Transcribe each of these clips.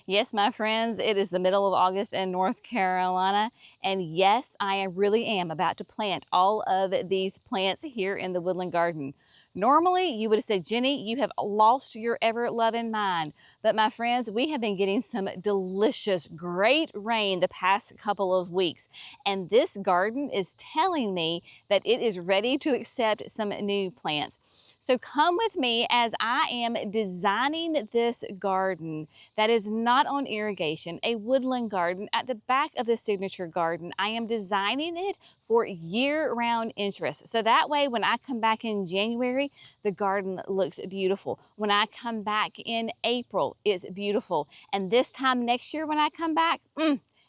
Yes, my friends, it is the middle of August in North Carolina, and yes, I really am about to plant all of these plants here in the Woodland Garden. Normally, you would have said, Jenny, you have lost your ever-loving mind. But my friends, we have been getting some delicious, great rain the past couple of weeks, and this garden is telling me that it is ready to accept some new plants. So come with me as I am designing this garden that is not on irrigation, a woodland garden at the back of the signature garden. I am designing it for year-round interest. So that way, when I come back in January, the garden looks beautiful. When I come back in April, it's beautiful. And this time next year when I come back,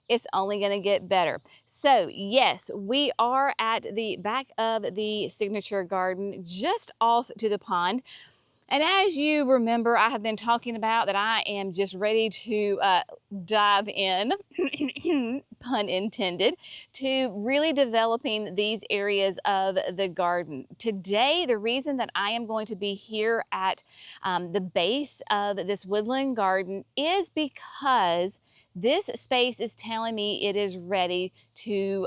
it's only going to get better. So yes, we are at the back of the signature garden, just off to the pond. And as you remember, I have been talking about that I am just ready to dive in, pun intended, to really developing these areas of the garden. Today, the reason that I am going to be here at the base of this woodland garden is because this space is telling me it is ready to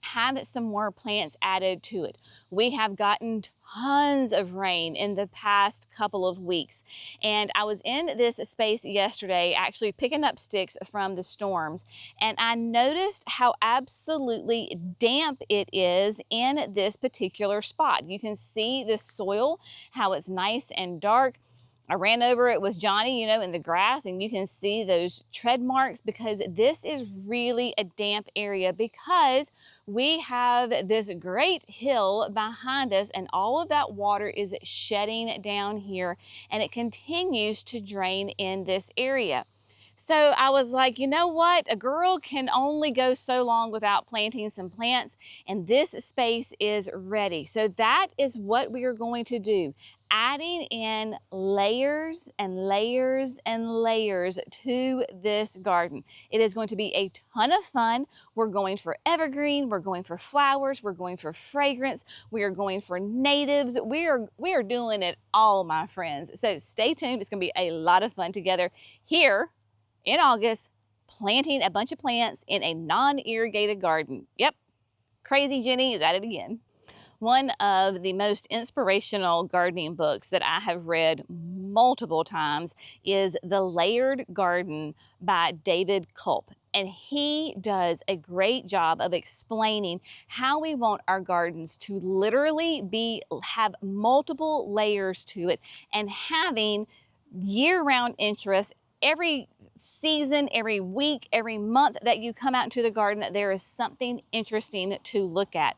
have some more plants added to it. We have gotten tons of rain in the past couple of weeks, and I was in this space yesterday actually picking up sticks from the storms, and I noticed how absolutely damp it is in this particular spot. You can see the soil, how it's nice and dark. I ran over it with Johnny, in the grass, and you can see those tread marks because this is really a damp area because we have this great hill behind us and all of that water is shedding down here and it continues to drain in this area. So I was like, you know what? A girl can only go so long without planting some plants, and this space is ready. So that is what we are going to do. Adding in layers and layers and layers to this garden. It is going to be a ton of fun. We're going for evergreen, we're going for flowers, we're going for fragrance, we are going for natives. We are doing it all, my friends. So stay tuned. It's going to be a lot of fun together here in August, planting a bunch of plants in a non-irrigated garden. Yep, crazy Jenny is at it again. One of the most inspirational gardening books that I have read multiple times is The Layered Garden by David Culp. And he does a great job of explaining how we want our gardens to literally have multiple layers to it and having year-round interest. Every season, every week, every month that you come out into the garden, there is something interesting to look at.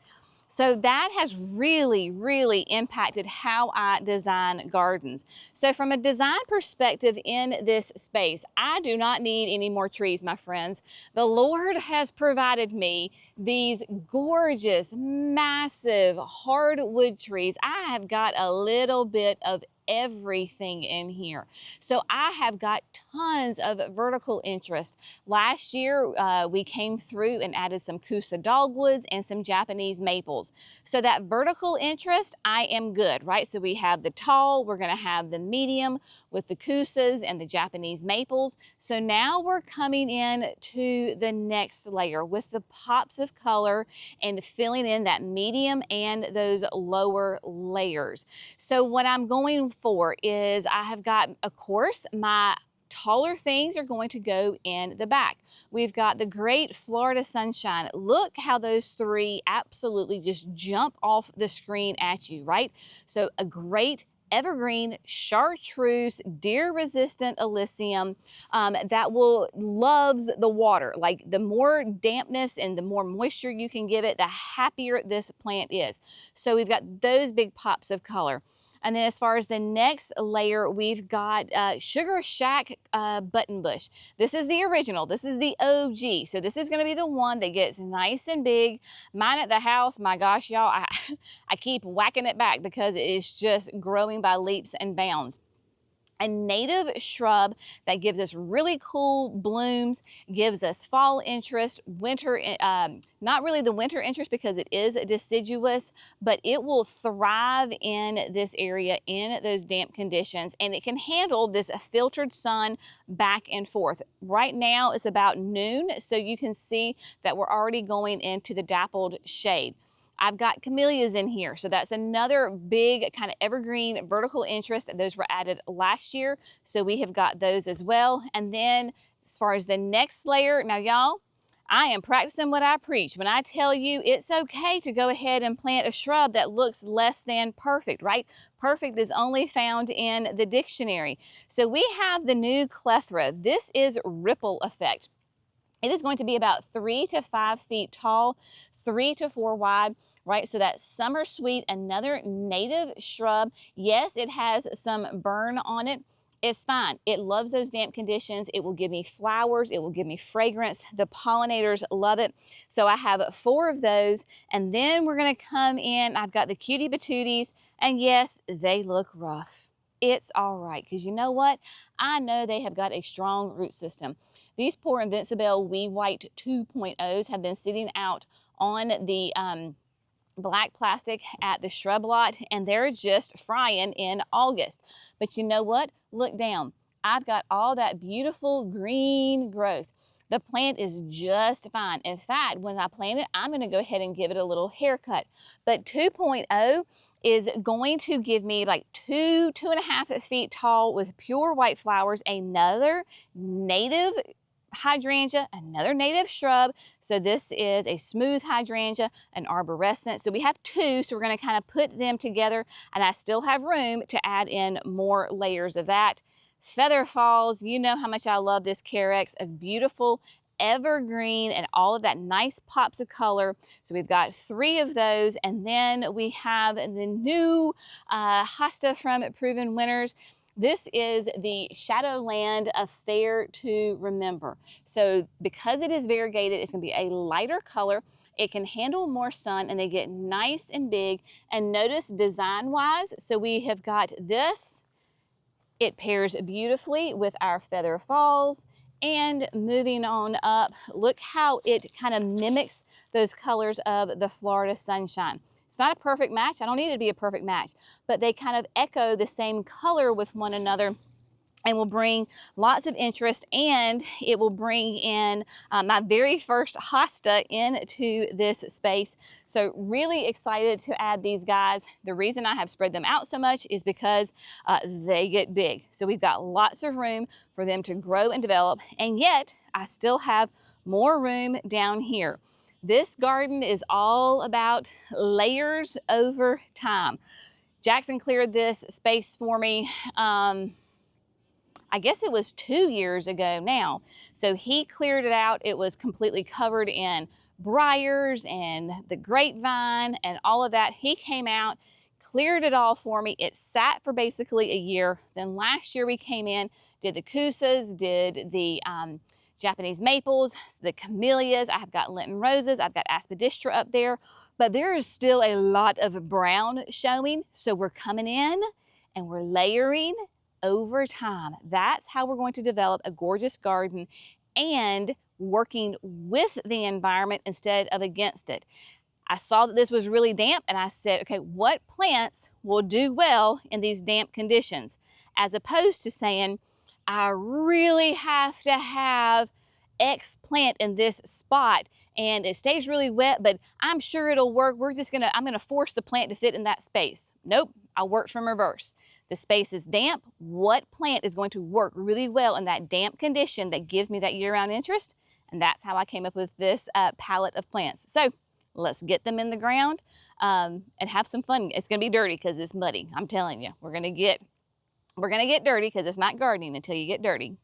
So that has really, really impacted how I design gardens. So from a design perspective in this space, I do not need any more trees, my friends. The Lord has provided me these gorgeous, massive hardwood trees. I have got a little bit of everything in here. So I have got tons of vertical interest. Last year, we came through and added some Kusa dogwoods and some Japanese maples. So that vertical interest, I am good, right? So we have the tall, we're gonna have the medium with the Kusas and the Japanese maples. So now we're coming in to the next layer with the pops of color and filling in that medium and those lower layers. So what I'm going for is I have got, of course, my taller things are going to go in the back. We've got the great Florida sunshine. Look how those three absolutely just jump off the screen at you, right? So a great evergreen chartreuse deer resistant alyssum that loves the water. Like the more dampness and the more moisture you can give it, the happier this plant is. So we've got those big pops of color. And then as far as the next layer, we've got Sugar Shack Buttonbush. This is the original. This is the OG. So this is going to be the one that gets nice and big. Mine at the house, my gosh, y'all, I keep whacking it back because it is just growing by leaps and bounds. a native shrub that gives us really cool blooms, gives us fall interest, winter, not really the winter interest because it is deciduous, but it will thrive in this area in those damp conditions, and it can handle this filtered sun back and forth. Right now it's about noon, so you can see that we're already going into the dappled shade. I've got camellias in here, so that's another big kind of evergreen vertical interest. Those were added last year, so we have got those as well. And then as far as the next layer, now y'all, I am practicing what I preach. When I tell you it's okay to go ahead and plant a shrub that looks less than perfect, right? Perfect is only found in the dictionary. So we have the new Clethra. This is ripple effect. It is going to be about 3 to 5 feet tall, 3 to 4 wide, right? So that's summer sweet, another native shrub. Yes, it has some burn on it. It's fine. It loves those damp conditions. It will give me flowers. It will give me fragrance. The pollinators love it. So I have 4 of those. And then we're going to come in. I've got the cutie patooties. And yes, they look rough. It's all right, because you know what? I know they have got a strong root system. These poor Invincibelle Wee White 2.0s have been sitting out on the black plastic at the shrub lot, and they're just frying in August. But you know what? Look down. I've got all that beautiful green growth. The plant is just fine. In fact, when I plant it, I'm going to go ahead and give it a little haircut. But 2.0 is going to give me like 2.5 feet tall with pure white flowers, another native hydrangea, another native shrub. So this is a smooth hydrangea, an arborescent. So we have 2, so we're going to kind of put them together, and I still have room to add in more layers of that. Feather falls, you know how much I love this Carex, a beautiful evergreen and all of that nice pops of color. So we've got 3 of those, and then we have the new Hosta from Proven Winners. This is the Shadowland Affair to remember. So because it is variegated, it's going to be a lighter color. It can handle more sun, and they get nice and big. And notice design-wise, so we have got this. It pairs beautifully with our feather falls. And moving on up, look how it kind of mimics those colors of the Florida sunshine. It's not a perfect match. I don't need it to be a perfect match, but they kind of echo the same color with one another and will bring lots of interest, and it will bring in my very first hosta into this space. So really excited to add these guys. The reason I have spread them out so much is because they get big. So we've got lots of room for them to grow and develop, and yet I still have more room down here. This garden is all about layers over time. Jackson cleared this space for me. I guess it was 2 years ago now. So he cleared it out. It was completely covered in briars and the grapevine and all of that. He came out, cleared it all for me. It sat for basically a year. Then last year we came in, did the kusas, did the Japanese maples, the camellias. I have got Lenten roses. I've got aspidistra up there, but there is still a lot of brown showing. So we're coming in and we're layering over time. That's how we're going to develop a gorgeous garden, and working with the environment instead of against it. I saw that this was really damp, and I said, okay, what plants will do well in these damp conditions? As opposed to saying, I really have to have X plant in this spot and it stays really wet, but I'm sure it'll work. I'm gonna force the plant to fit in that space. Nope, I worked from reverse. The space is damp. What plant is going to work really well in that damp condition that gives me that year-round interest? And that's how I came up with this palette of plants. So let's get them in the ground and have some fun. It's gonna be dirty because it's muddy. I'm telling you, we're gonna get dirty because it's not gardening until you get dirty.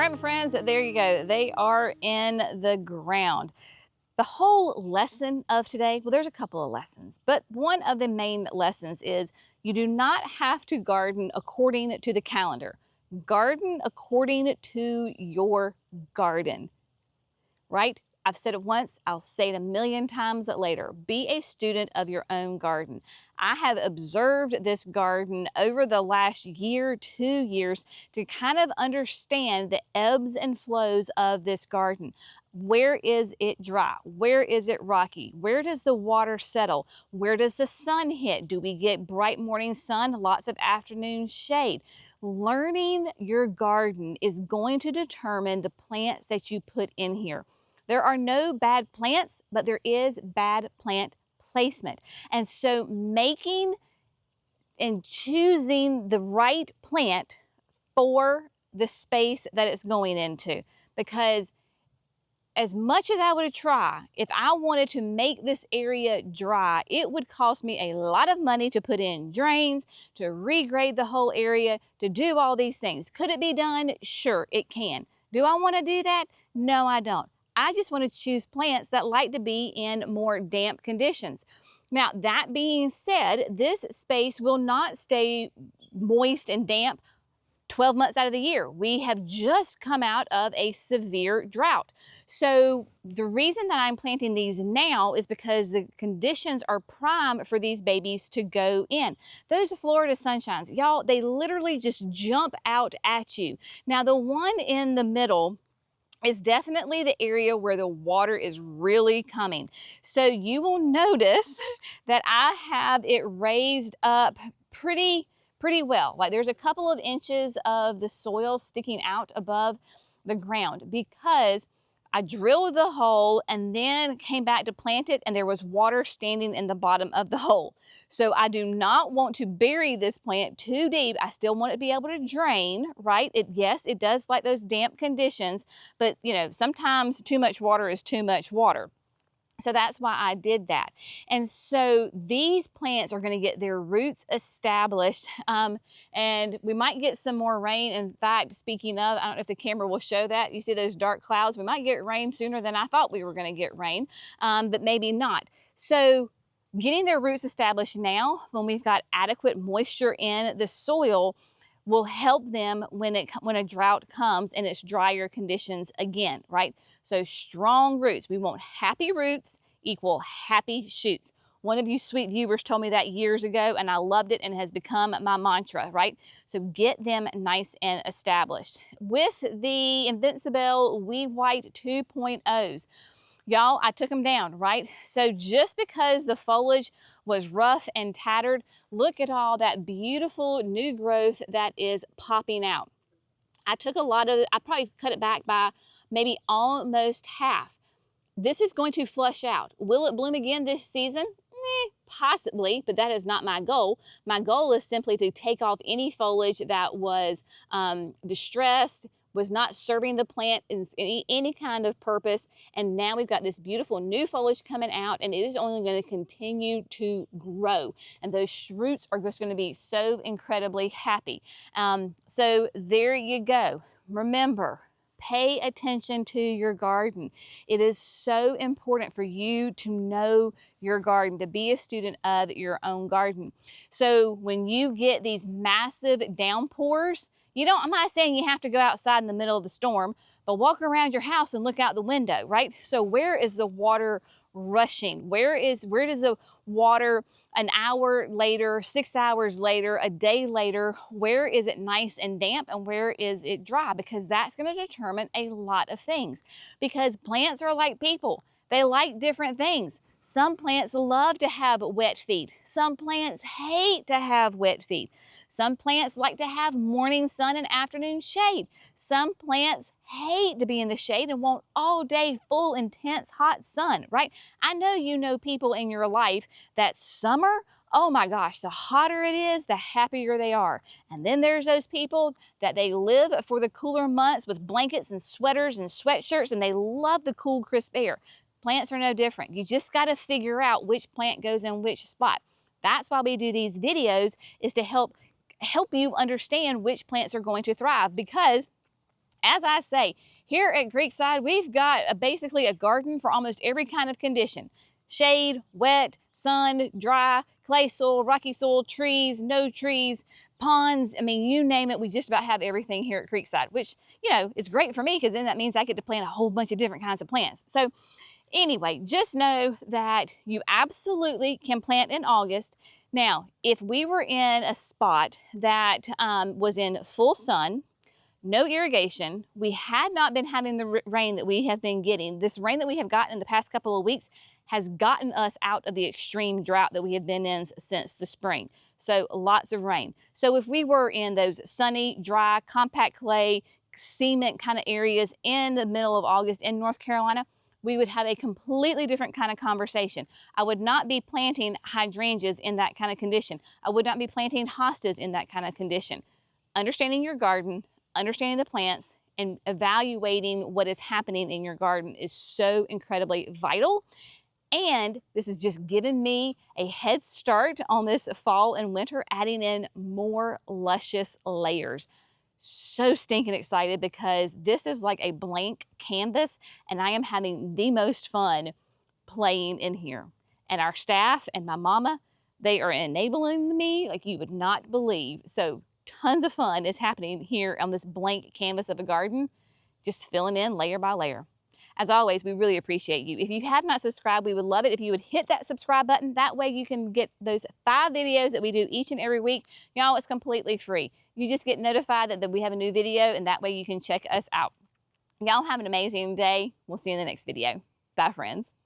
All right, my friends, there you go. They are in the ground. The whole lesson of today, well, there's a couple of lessons, but one of the main lessons is you do not have to garden according to the calendar. Garden according to your garden, right? I've said it once, I'll say it a million times later. Be a student of your own garden. I have observed this garden over the last year, 2 years, to kind of understand the ebbs and flows of this garden. Where is it dry? Where is it rocky? Where does the water settle? Where does the sun hit? Do we get bright morning sun, lots of afternoon shade? Learning your garden is going to determine the plants that you put in here. There are no bad plants, but there is bad plant placement. And so making and choosing the right plant for the space that it's going into, because as much as I would try, if I wanted to make this area dry, it would cost me a lot of money to put in drains, to regrade the whole area, to do all these things. Could it be done? Sure, it can. Do I want to do that? No, I don't. I just want to choose plants that like to be in more damp conditions. Now, that being said, this space will not stay moist and damp 12 months out of the year. We have just come out of a severe drought. So the reason that I'm planting these now is because the conditions are prime for these babies to go in. Those Florida sunshines, y'all, they literally just jump out at you. Now, the one in the middle is definitely the area where the water is really coming. So you will notice that I have it raised up pretty well. Like there's a couple of inches of the soil sticking out above the ground because I drilled the hole and then came back to plant it and there was water standing in the bottom of the hole. So I do not want to bury this plant too deep. I still want it to be able to drain, right? Yes, it does like those damp conditions, but you know, sometimes too much water is too much water. So that's why I did that. And so these plants are going to get their roots established and we might get some more rain. In fact, speaking of, I don't know if the camera will show that. You see those dark clouds? We might get rain sooner than I thought we were going to get rain, but maybe not. So getting their roots established now, when we've got adequate moisture in the soil, will help them when a drought comes and it's drier conditions again, right? So strong roots. We want happy roots equal happy shoots. One of you sweet viewers told me that years ago and I loved it and has become my mantra, right? So get them nice and established. With the Invincibelle Wee White 2.0s, y'all, I took them down, right? So just because the foliage was rough and tattered, look at all that beautiful new growth that is popping out. I took a lot of it, I probably cut it back by maybe almost half. This is going to flush out. Will it bloom again this season? Possibly, but that is not my goal. My goal is simply to take off any foliage that was distressed, was not serving the plant in any kind of purpose. And now we've got this beautiful new foliage coming out and it is only going to continue to grow. And those roots are just going to be so incredibly happy. So there you go. Remember, pay attention to your garden. It is so important for you to know your garden, to be a student of your own garden. So when you get these massive downpours, I'm not saying you have to go outside in the middle of the storm, but walk around your house and look out the window, right? So where is the water rushing? Where does the water an hour later, 6 hours later, a day later, where is it nice and damp and where is it dry? Because that's going to determine a lot of things. Because plants are like people. They like different things. Some plants love to have wet feet. Some plants hate to have wet feet. Some plants like to have morning sun and afternoon shade. Some plants hate to be in the shade and want all day full, intense, hot sun, right? I know you know people in your life that summer, oh my gosh, the hotter it is, the happier they are. And then there's those people that they live for the cooler months with blankets and sweaters and sweatshirts and they love the cool, crisp air. Plants are no different. You just got to figure out which plant goes in which spot. That's why we do these videos, is to help you understand which plants are going to thrive, because As I say, here at Creekside, we've got basically a garden for almost every kind of condition. Shade, wet, sun, dry, clay soil, rocky soil, trees, no trees, ponds. I mean, you name it, we just about have everything here at Creekside, which, you know, is great for me because then that means I get to plant a whole bunch of different kinds of plants. So anyway, just know that you absolutely can plant in August. Now, if we were in a spot that was in full sun, no irrigation, we had not been having the rain that we have been getting. This rain that we have gotten in the past couple of weeks has gotten us out of the extreme drought that we have been in since the spring. So lots of rain. So if we were in those sunny, dry, compact clay, cement kind of areas in the middle of August in North Carolina, we would have a completely different kind of conversation. I would not be planting hydrangeas in that kind of condition. I would not be planting hostas in that kind of condition. Understanding your garden, understanding the plants, and evaluating what is happening in your garden is so incredibly vital. And this has just given me a head start on this fall and winter, adding in more luscious layers. So stinking excited because this is like a blank canvas and I am having the most fun playing in here. And our staff and my mama, they are enabling me like you would not believe. So tons of fun is happening here on this blank canvas of a garden, just filling in layer by layer. As always, we really appreciate you. If you have not subscribed, we would love it if you would hit that subscribe button. That way you can get those 5 videos that we do each and every week. Y'all, it's completely free. You just get notified that we have a new video, and that way you can check us out. Y'all have an amazing day. We'll see you in the next video. Bye, friends.